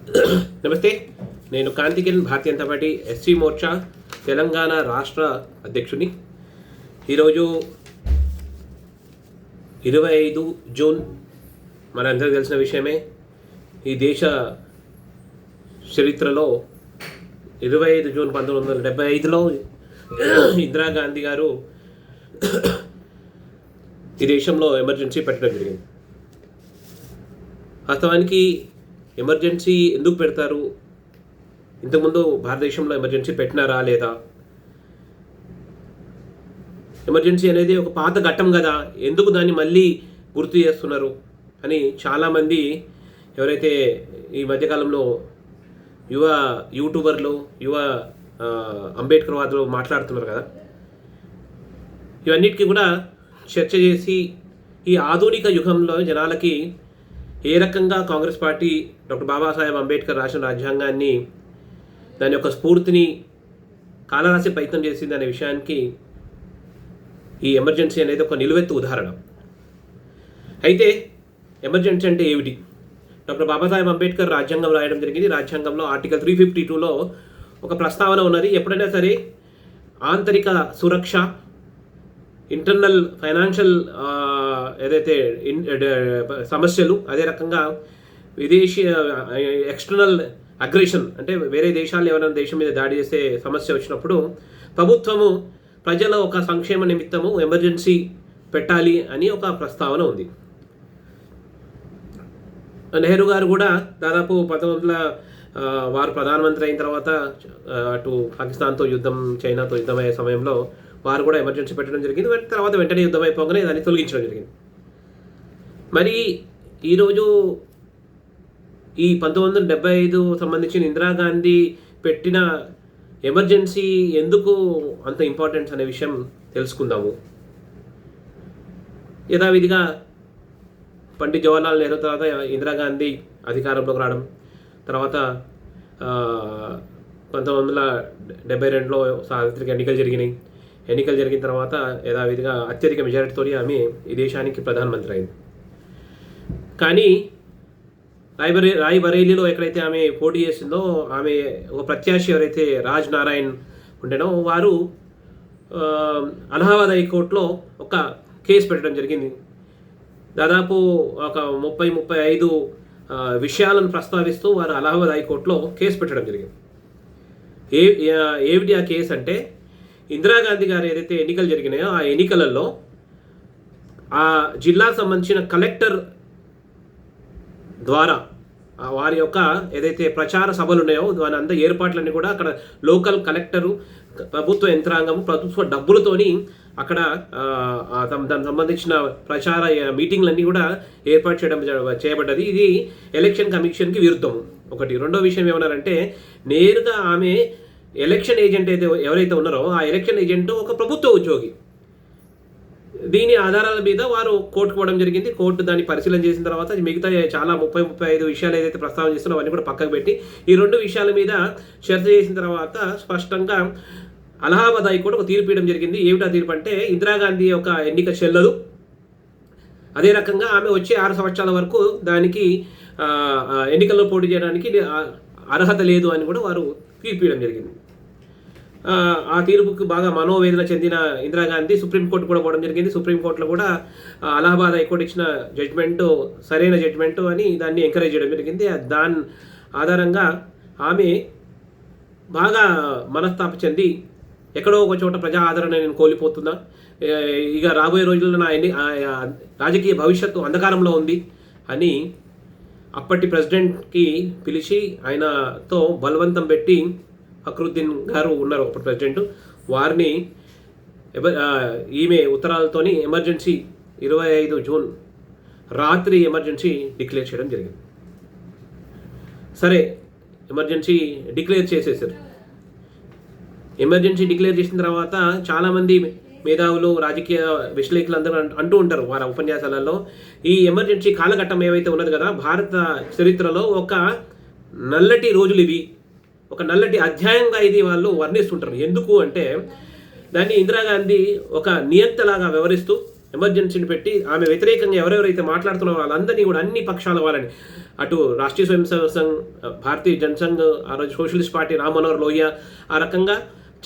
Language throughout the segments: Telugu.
నమస్తే, నేను కాంతికిరణ్, భారతీయ జనతా పార్టీ ఎస్సీ మోర్చా తెలంగాణ రాష్ట్ర అధ్యక్షుని. ఈరోజు 25 జూన్ మనందరికీ తెలిసిన విషయమే. ఈ దేశ చరిత్రలో 25 జూన్ 1975లో ఇందిరాగాంధీ గారు ఈ దేశంలో ఎమర్జెన్సీ పెట్టడం జరిగింది. వాస్తవానికి ఎమర్జెన్సీ ఎందుకు పెడతారు? ఇంతకుముందు భారతదేశంలో ఎమర్జెన్సీ పెట్టినారా లేదా? ఎమర్జెన్సీ అనేది ఒక పాత ఘట్టం కదా, ఎందుకు దాన్ని మళ్ళీ గుర్తు చేస్తున్నారు అని చాలామంది ఎవరైతే ఈ మధ్యకాలంలో యువ యూట్యూబర్లు, యువ అంబేద్కర్ వాదులు మాట్లాడుతున్నారు కదా, ఇవన్నిటికీ కూడా చర్చ చేసి ఈ ఆధునిక యుగంలో జనాలకి ఏ రకంగా కాంగ్రెస్ పార్టీ డాక్టర్ బాబాసాహెబ్ అంబేద్కర్ రాసిన రాజ్యాంగాన్ని, దాని యొక్క స్ఫూర్తిని కాలరాసే ప్రయత్నం చేసింది అనే విషయానికి ఈ ఎమర్జెన్సీ అనేది ఒక నిలువెత్తు ఉదాహరణ. అయితే ఎమర్జెన్సీ అంటే ఏమిటి? డాక్టర్ బాబాసాహెబ్ అంబేద్కర్ రాజ్యాంగం రాయడం జరిగింది. రాజ్యాంగంలో ఆర్టికల్ 352లో ఒక ప్రస్తావన ఉన్నది. ఎప్పుడైనా సరే ఆంతరిక సురక్ష, ఇంటర్నల్ ఫైనాన్షియల్ ఏదైతే సమస్యలు, అదే రకంగా విదేశీ ఎక్స్టర్నల్ అగ్రెషన్ అంటే వేరే దేశాలు ఎవరైనా దేశం మీద దాడి చేసే సమస్య వచ్చినప్పుడు ప్రభుత్వము ప్రజల ఒక సంక్షేమ నిమిత్తము ఎమర్జెన్సీ పెట్టాలి అని ఒక ప్రస్తావన ఉంది. నెహ్రూ గారు కూడా దాదాపు 1900 వారు ప్రధానమంత్రి అయిన తర్వాత అటు పాకిస్తాన్తో యుద్ధం, చైనాతో యుద్ధం అయ్యే సమయంలో వారు కూడా ఎమర్జెన్సీ పెట్టడం జరిగింది. తర్వాత వెంటనే యుద్ధం అయిపోగానే దాన్ని తొలగించడం జరిగింది. మరి ఈరోజు ఈ 1975 సంబంధించిన ఇందిరాగాంధీ పెట్టిన ఎమర్జెన్సీ ఎందుకు అంత ఇంపార్టెన్స్ అనే విషయం తెలుసుకుందాము. యథావిధిగా పండిత్ జవహర్లాల్ నెహ్రూ తర్వాత ఇందిరాగాంధీ అధికారంలోకి రావడం, తర్వాత 1972లో సార్వత్రిక ఎన్నికలు జరిగినాయి. ఎన్నికలు జరిగిన తర్వాత యథావిధిగా అత్యధిక మెజారిటీతో ఆమె ఈ దేశానికి ప్రధానమంత్రి అయింది. కానీ రాయ్బరేలీలో ఎక్కడైతే ఆమె పోటీ చేసిందో, ఆమె ఒక ప్రత్యాశి ఎవరైతే రాజ్ నారాయణ్ ఉండేనో వారు అలహాబాద్ హైకోర్టులో ఒక కేసు పెట్టడం జరిగింది. దాదాపు ఒక 30-35 విషయాలను ప్రస్తావిస్తూ వారు అలహాబాద్ హైకోర్టులో కేసు పెట్టడం జరిగింది. ఏమిటి ఆ కేసు అంటే, ఇందిరాగాంధీ గారు ఏదైతే ఎన్నికలు జరిగినాయో ఆ ఎన్నికలలో ఆ జిల్లాకు సంబంధించిన కలెక్టర్ ద్వారా వారి యొక్క ఏదైతే ప్రచార సభలు ఉన్నాయో దాని అంత ఏర్పాట్లన్నీ కూడా అక్కడ లోకల్ కలెక్టరు, ప్రభుత్వ యంత్రాంగం, ప్రభుత్వ డబ్బులతోని అక్కడ దానికి సంబంధించిన ప్రచార మీటింగ్లన్నీ కూడా ఏర్పాటు చేయబడ్డది. ఇది ఎలక్షన్ కమిషన్కి విరుద్ధం. ఒకటి. రెండో విషయం ఏమన్నారంటే, నేరుగా ఆమె ఎలక్షన్ ఏజెంట్ అయితే ఎవరైతే ఉన్నారో ఆ ఎలక్షన్ ఏజెంట్ ఒక ప్రభుత్వ ఉద్యోగి. దీని ఆధారాల మీద వారు కోర్టుకు పోవడం జరిగింది. కోర్టు దాన్ని పరిశీలన చేసిన తర్వాత మిగతా చాలా 30-35 విషయాలు ఏదైతే ప్రస్తావన చేస్తున్నారో అవన్నీ కూడా పక్కకు పెట్టి ఈ 2 విషయాల మీద చర్చ చేసిన తర్వాత స్పష్టంగా అలహాబాద్ హైకోర్టు ఒక తీర్పు ఇవ్వడం జరిగింది. ఏమిటా తీర్పు అంటే, ఇందిరాగాంధీ యొక్క ఎన్నిక చెల్లదు, అదే రకంగా ఆమె వచ్చే 6 సంవత్సరాల వరకు దానికి ఎన్నికల్లో పోటీ చేయడానికి అర్హత లేదు అని కూడా వారు తీర్పు ఇవ్వడం జరిగింది. ఆ తీర్పుకు బాగా మనోవేదన చెందిన ఇందిరాగాంధీ సుప్రీంకోర్టు కూడా పోవడం జరిగింది. సుప్రీంకోర్టులో కూడా అలహాబాద్ హైకోర్టు ఇచ్చిన జడ్జిమెంటు సరైన జడ్జిమెంటు అని దాన్ని ఎంకరేజ్ చేయడం జరిగింది. దాని ఆధారంగా ఆమె బాగా మనస్తాప చెంది, ఎక్కడో ఒక చోట ప్రజా ఆదరణ నేను కోల్పోతున్నా, ఇక రాబోయే రోజుల్లో నా రాజకీయ భవిష్యత్తు అంధకారంలో ఉంది అని అప్పటి ప్రెసిడెంట్కి పిలిచి ఆయనతో బలవంతం పెట్టి, ఫక్రుద్దీన్ గారు ఉన్నారు అప్పుడు ప్రెసిడెంట్, వారిని ఈమె ఉత్తరాలతోని ఎమర్జెన్సీ 25 జూన్ రాత్రి ఎమర్జెన్సీ డిక్లేర్ చేయడం జరిగింది. సరే, ఎమర్జెన్సీ డిక్లేర్ చేసేసారు. ఎమర్జెన్సీ డిక్లేర్ చేసిన తర్వాత చాలామంది మేధావులు, రాజకీయ విశ్లేషకులు అందరూ అంటూ ఉంటారు వారి ఉపన్యాసాలలో, ఈ ఎమర్జెన్సీ కాలఘట్టం ఏవైతే ఉన్నది కదా, భారత చరిత్రలో ఒక నల్లటి రోజులు ఇవి, ఒక నల్లటి అధ్యాయంగా ఇది వాళ్ళు వర్ణిస్తుంటారు. ఎందుకు అంటే, దాన్ని ఇందిరాగాంధీ ఒక నియంతలాగా వ్యవహరిస్తూ ఎమర్జెన్సీని పెట్టి ఆమె వ్యతిరేకంగా ఎవరెవరైతే మాట్లాడుతున్నారో వాళ్ళందరినీ కూడా అన్ని పక్షాల వాళ్ళని, అటు రాష్ట్రీయ స్వయం సేవక్ సంఘ్, భారతీయ జనసంఘ్, ఆ రోజు సోషలిస్ట్ పార్టీ రామ్ మనోహర్ లోహియా, ఆ రకంగా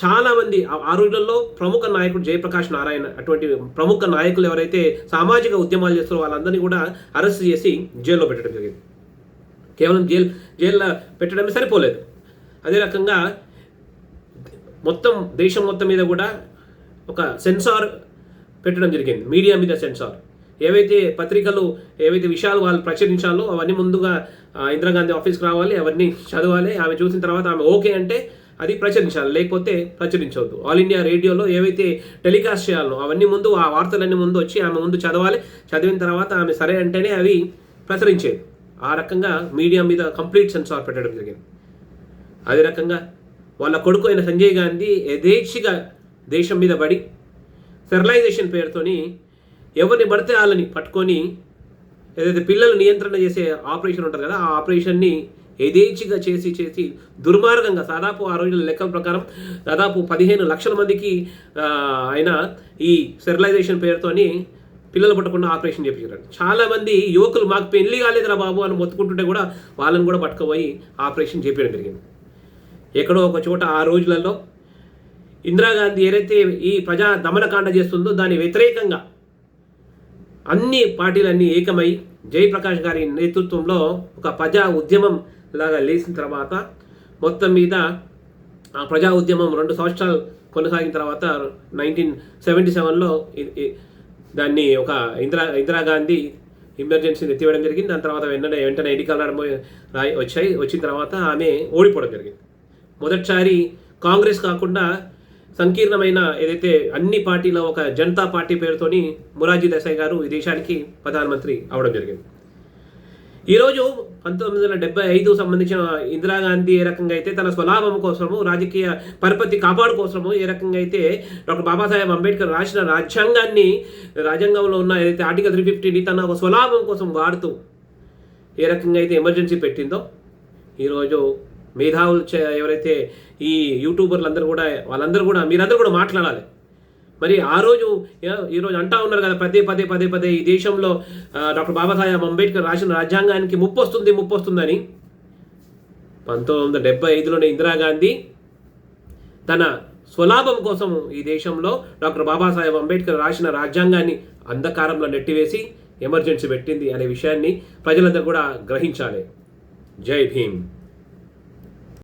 చాలామంది ఆ రోజుల్లో ప్రముఖ నాయకుడు జయప్రకాష్ నారాయణ, అటువంటి ప్రముఖ నాయకులు ఎవరైతే సామాజిక ఉద్యమాలు చేస్తారో వాళ్ళందరినీ కూడా అరెస్ట్ చేసి జైల్లో పెట్టడం జరిగింది. కేవలం జైల్లో పెట్టడమే సరిపోలేదు, అదే రకంగా మొత్తం దేశం మొత్తం మీద కూడా ఒక సెన్సార్ పెట్టడం జరిగింది, మీడియా మీద సెన్సార్. ఏవైతే పత్రికలు ఏవైతే విషయాలు వాళ్ళు ప్రచురించాలో అవన్నీ ముందుగా ఇందిరాగాంధీ ఆఫీస్కి రావాలి, అవన్నీ చదవాలి, ఆమె చూసిన తర్వాత ఆమె ఓకే అంటే అది ప్రచురించాలి, లేకపోతే ప్రచురించవద్దు. ఆల్ ఇండియా రేడియోలో ఏవైతే టెలికాస్ట్ చేయాలో అవన్నీ ముందు, ఆ వార్తలన్నీ ముందు వచ్చి ఆమె ముందు చదవాలి, చదివిన తర్వాత ఆమె సరే అంటేనే అవి ప్రచురించేది. ఆ రకంగా మీడియా మీద కంప్లీట్ సెన్సార్ పెట్టడం జరిగింది. అదే రకంగా వాళ్ళ కొడుకు అయిన సంజయ్ గాంధీ యథేచ్ఛగా దేశం మీద పడి స్టెరిలైజేషన్ పేరుతోని ఎవరిని పడితే వాళ్ళని పట్టుకొని ఏదైతే పిల్లలు నియంత్రణ చేసే ఆపరేషన్ ఉంటుంది కదా, ఆ ఆపరేషన్ని యథేచ్ఛగా చేసి దుర్మార్గంగా దాదాపు ఆ రోజుల లెక్కల ప్రకారం దాదాపు 15 లక్షల మందికి ఆయన ఈ స్టెరిలైజేషన్ పేరుతోని పిల్లలు పట్టకుండా ఆపరేషన్ చేయించారు. చాలామంది యువకులు మాకు పెళ్లి కాలేదురా బాబు అని మొత్తుకుంటుంటే కూడా వాళ్ళని కూడా పట్టుకుపోయి ఆపరేషన్ చేయించడం జరిగింది. ఎక్కడో ఒక చోట ఆ రోజులలో ఇందిరాగాంధీ ఏదైతే ఈ ప్రజా దమనకాండ చేస్తుందో దాని వ్యతిరేకంగా అన్ని పార్టీలన్నీ ఏకమై జయప్రకాష్ గారి నేతృత్వంలో ఒక ప్రజా ఉద్యమం లాగా లేచిన తర్వాత మొత్తం మీద ఆ ప్రజా ఉద్యమం 2 సంవత్సరాలు కొనసాగిన తర్వాత 1977లో దాన్ని ఒక ఇందిరాగాంధీ ఎమర్జెన్సీని ఎత్తివేయడం జరిగింది. దాని తర్వాత వెంటనే ఎన్నికలు వచ్చిన తర్వాత ఆమె ఓడిపోవడం జరిగింది. మొదటిసారి కాంగ్రెస్ కాకుండా సంకీర్ణమైన ఏదైతే అన్ని పార్టీల ఒక జనతా పార్టీ పేరుతోని మొరార్జీ దేశాయ్ గారు ఈ దేశానికి ప్రధానమంత్రి అవడం జరిగింది. ఈరోజు 1975 సంబంధించిన ఇందిరాగాంధీ ఏ రకంగా అయితే తన స్వలాభం కోసము, రాజకీయ పరపతి కాపాడు కోసము ఏ రకంగా అయితే డాక్టర్ బాబాసాహెబ్ అంబేద్కర్ రాసిన రాజ్యాంగంలో ఉన్న ఏదైతే ఆర్టికల్ 350ని తన ఒక స్వలాభం కోసం వాడుతూ ఏ రకంగా అయితే ఎమర్జెన్సీ పెట్టిందో, ఈరోజు మేధావులు ఎవరైతే ఈ యూట్యూబర్లు వాళ్ళందరూ కూడా మీరందరూ కూడా మాట్లాడాలి. మరి ఈరోజు అంటా ఉన్నారు కదా పదే ఈ దేశంలో డాక్టర్ బాబాసాహెబ్ అంబేద్కర్ రాసిన రాజ్యాంగానికి ముప్పు వస్తుందని. 1975లోనే ఇందిరాగాంధీ తన స్వలాభం కోసం ఈ దేశంలో డాక్టర్ బాబాసాహెబ్ అంబేద్కర్ రాసిన రాజ్యాంగాన్ని అంధకారంలో నెట్టివేసి ఎమర్జెన్సీ పెట్టింది అనే విషయాన్ని ప్రజలందరూ కూడా గ్రహించాలి. జై భీమ్.